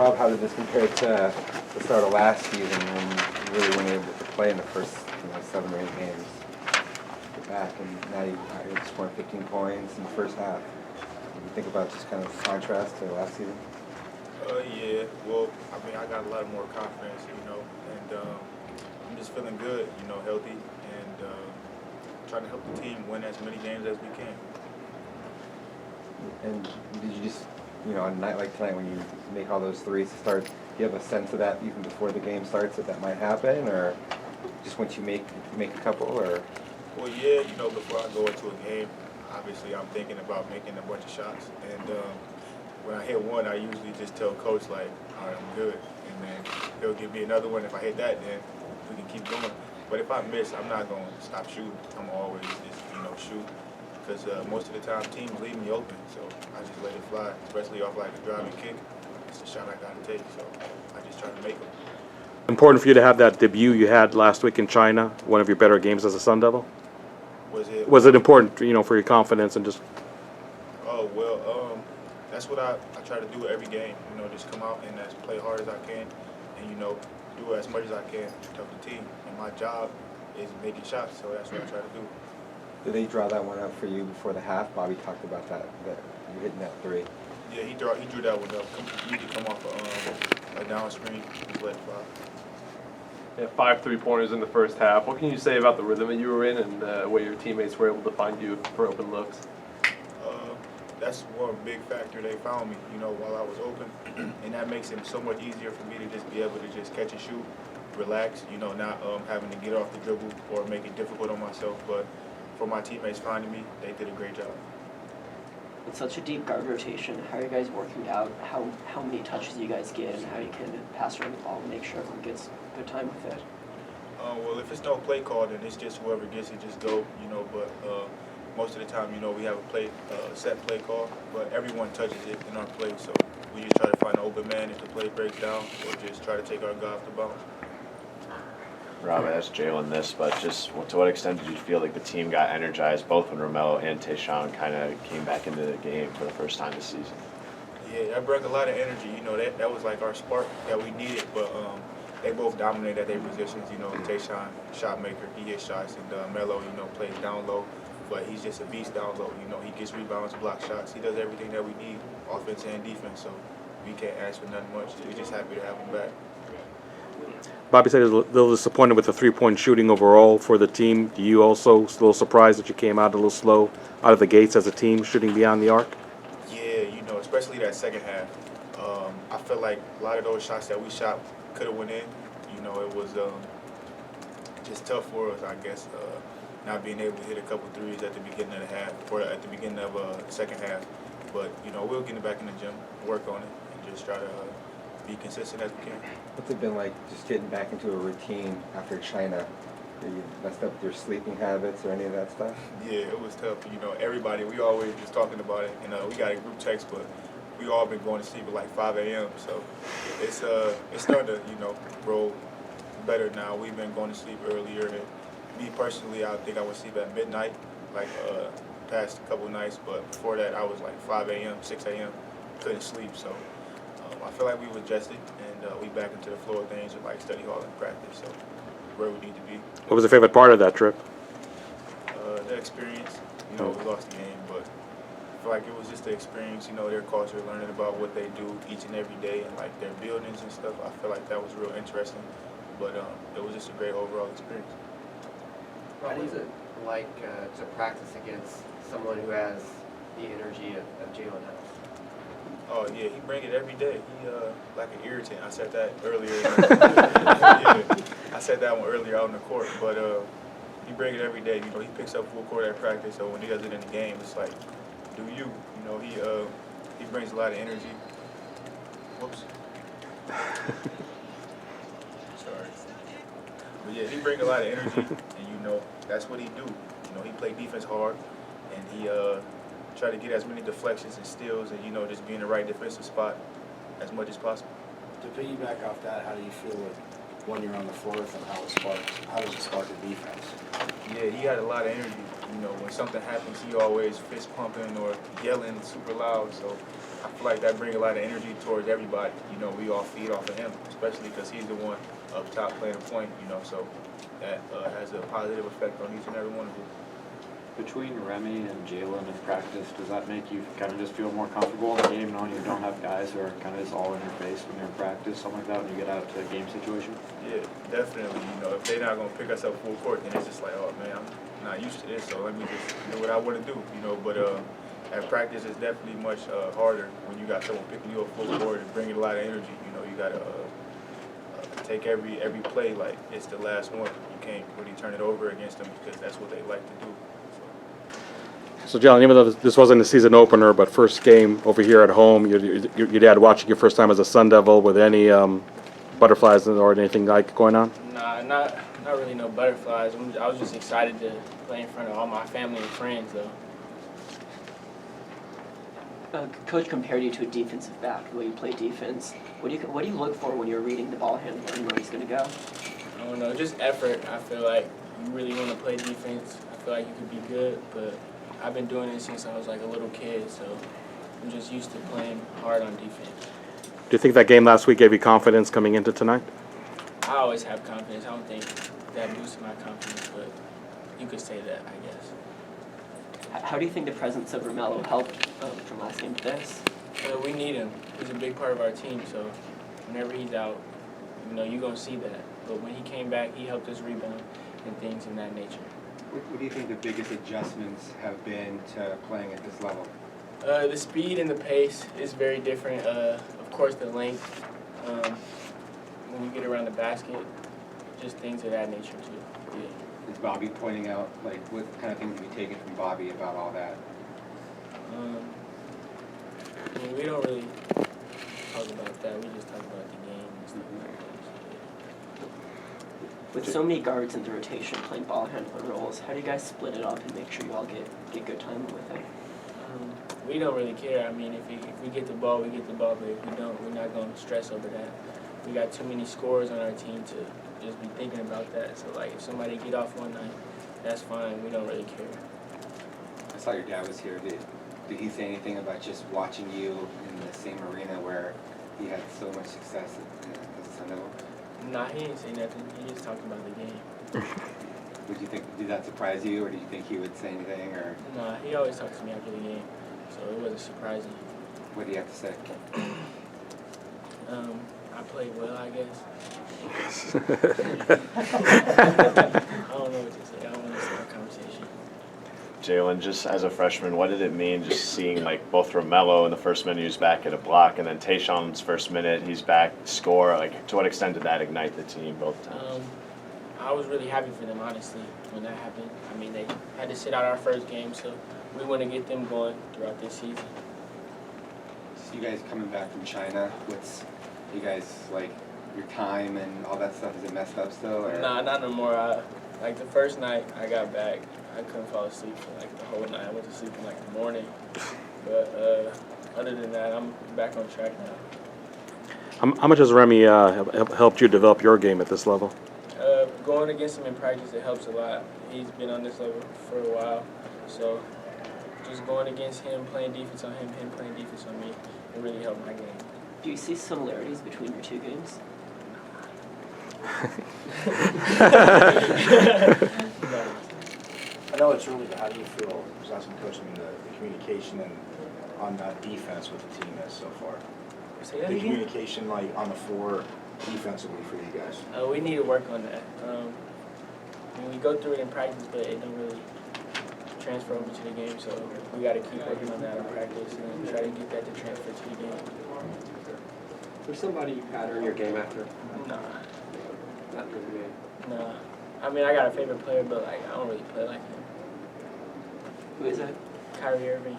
Rob, how did this compare to the start of last season when you really weren't able to play in the first 7 or 8 games? You're back, and now you're scoring 15 points in the first half. What do you think about just kind of contrast to last season? Yeah. Well, I mean, I got a lot more confidence, and I'm just feeling good, healthy, and trying to help the team win as many games as we can. And did you just, on a night like tonight when you make all those threes to start, do you have a sense of that even before the game starts that might happen, or just once you make a couple, or? Well, yeah, before I go into a game, obviously I'm thinking about making a bunch of shots, and when I hit one, I usually just tell coach like, all right, I'm good, and then he'll give me another one. If I hit that, then we can keep going. But if I miss, I'm not going to stop shooting. I'm always just shoot, because most of the time teams leave me open, so I just let it fly, especially off like a driving kick. It's a shot I got to take, so I just try to make them. Important for you to have that debut you had last week in China, one of your better games as a Sun Devil? Was it important, for your confidence and just? Oh, well, that's what I try to do every game, just come out and play hard as I can and, do as much as I can to help the team. And my job is making shots, so that's what I try to do. Did they draw that one up for you before the half? Bobby talked about that you hitting that three. Yeah, he drew that one up. He could come off a down screen, just let it fly. Yeah, 5 3-pointers in the first half. What can you say about the rhythm that you were in and the way your teammates were able to find you for open looks? That's one big factor. They found me, while I was open, and that makes it so much easier for me to just be able to just catch and shoot, relax, not having to get off the dribble or make it difficult on myself. But for my teammates finding me, they did a great job. It's such a deep guard rotation. How are you guys working out how many touches you guys get and how you can pass around the ball and make sure everyone gets good time with it? Well, if it's no play call, then it's just whoever gets it, just go, But most of the time, we have a set play call, but everyone touches it in our play. So we just try to find an open man if the play breaks down, or just try to take our guy off the bounce. Rob, I asked Jaelen this, but just to what extent did you feel like the team got energized, both when Romello and Tayshaun kind of came back into the game for the first time this season? Yeah, that brought a lot of energy. That was like our spark that we needed, but they both dominate at their positions. Tayshaun, shot maker, he hits shots, and Melo, plays down low, but he's just a beast down low. He gets rebounds, block shots. He does everything that we need, offense and defense, so we can't ask for nothing much. We're just happy to have him back. Bobby said he was a little disappointed with the 3-point shooting overall for the team. Do you also a little surprised that you came out a little slow out of the gates as a team shooting beyond the arc? Yeah, especially that second half. I feel like a lot of those shots that we shot could have went in. It was just tough for us, I guess, not being able to hit a couple threes at the beginning of the half or at the beginning of the second half. But, we'll get it back in the gym, work on it, and just try to be consistent as we can. What's it been like just getting back into a routine after China? You messed up your sleeping habits or any of that stuff? Yeah, it was tough. Everybody, we always just talking about it. We got a group text, but we all been going to sleep at like 5 a.m. So it's starting to, roll better now. We've been going to sleep earlier. And me personally, I think I would sleep at midnight, like past a couple nights. But before that, I was like 5 a.m., 6 a.m. Couldn't sleep. So I feel like we've adjusted, and we back into the flow of things with like study hall and practice. So where we need to be. What was your favorite part of that trip? The experience. We lost the game, but I feel like it was just the experience. Their culture, learning about what they do each and every day, and like their buildings and stuff. I feel like that was real interesting. But it was just a great overall experience. What is it like to practice against someone who has the energy of Jaelen House? Oh yeah, he bring it every day. He like an irritant. I said that earlier. Yeah, I said that one earlier out on the court, but he bring it every day. He picks up full court at practice, so when he does it in the game, it's like, do you? He brings a lot of energy. Whoops. Sorry. But yeah, he bring a lot of energy, and that's what he do. He play defense hard, and he try to get as many deflections and steals and, just be in the right defensive spot as much as possible. To piggyback off that, how do you feel with when you're on the floor with him, how does it spark the defense? Yeah, he had a lot of energy. You know, when something happens, he always fist pumping or yelling super loud. So I feel like that brings a lot of energy towards everybody. You know, we all feed off of him, especially because he's the one up top playing the point. You know, so that has a positive effect on each and every one of us. Between Remy and Jaelen in practice, does that make you kind of just feel more comfortable in the game knowing you don't have guys who are kind of just all in your face when you're in practice, something like that, when you get out to a game situation? Yeah, definitely. You know, if they're not going to pick us up full court, then it's just like, oh, man, I'm not used to this, so let me just do what I want to do, you know. But at practice, it's definitely much harder when you got someone picking you up full court and bringing a lot of energy. You know, you got to take every play like it's the last one. You can't really turn it over against them because that's what they like to do. So, Jaelen, even though this wasn't a season opener, but first game over here at home, your dad watching your first time as a Sun Devil, with any butterflies or anything like going on? Nah, not really no butterflies. I was just excited to play in front of all my family and friends, though. Coach compared you to a defensive back, the way you play defense. What do you look for when you're reading the ball handler and where he's going to go? I don't know, just effort. I feel like you really want to play defense. I feel like you could be good, but I've been doing it since I was like a little kid, so I'm just used to playing hard on defense. Do you think that game last week gave you confidence coming into tonight? I always have confidence. I don't think that boosted my confidence, but you could say that, I guess. How do you think the presence of Romello helped from last game to this? We need him. He's a big part of our team, so whenever he's out, you know, you're going to see that. But when he came back, he helped us rebound and things in that nature. What do you think the biggest adjustments have been to playing at this level? The speed and the pace is very different. Of course, the length, when you get around the basket, just things of that nature, too. Yeah. Is Bobby pointing out, like, what kind of things have you taken from Bobby about all that? I mean, we don't really talk about that. We just talk about the game and stuff like that. With so many guards in the rotation playing ball handler roles, how do you guys split it up and make sure you all get good time with it? We don't really care. I mean, if we get the ball, we get the ball. But if we don't, we're not going to stress over that. We got too many scorers on our team to just be thinking about that. So, like, if somebody get off one night, that's fine. We don't really care. I saw your dad was here. Did he say anything about just watching you in the same arena where he had so much success as a Sun Devil? Nah, he didn't say nothing. He just talked about the game. Did that surprise you, or did you think he would say anything, or? Nah, he always talks to me after the game, so it wasn't surprising. What do you have to say? I played well, I guess. I don't know what to say. I don't want to start a conversation. Jaelen, just as a freshman, what did it mean just seeing like both Romello in the first minute he was back at a block, and then Tayshawn's first minute he's back to score? Like, to what extent did that ignite the team both times? I was really happy for them, honestly, when that happened. I mean, they had to sit out our first game, so we want to get them going throughout this season. So you guys coming back from China, what's you guys, like, your time and all that stuff, is it messed up still? Or? Nah, not no more. Like the first night I got back, I couldn't fall asleep for like the whole night. I went to sleep in like the morning. But other than that, I'm back on track now. How much has Remy helped you develop your game at this level? Going against him in practice, it helps a lot. He's been on this level for a while. So just going against him, playing defense on him, him playing defense on me, it really helped my game. Do you see similarities between your two games? I know it's early, but how do you feel, as assistant coach, I mean, the communication and on defense with the team is so far? Say that The again? communication, like, on the floor defensively for you guys. We need to work on that. I mean, we go through it in practice, but it don't really transfer over to the game. So we got to keep working on that in practice and try to get that to transfer to the game. There's somebody you pattern your game after? Nah. Not in the game. Nah. I mean, I got a favorite player, but like I don't really play like him. Who is it? Kyrie Irving.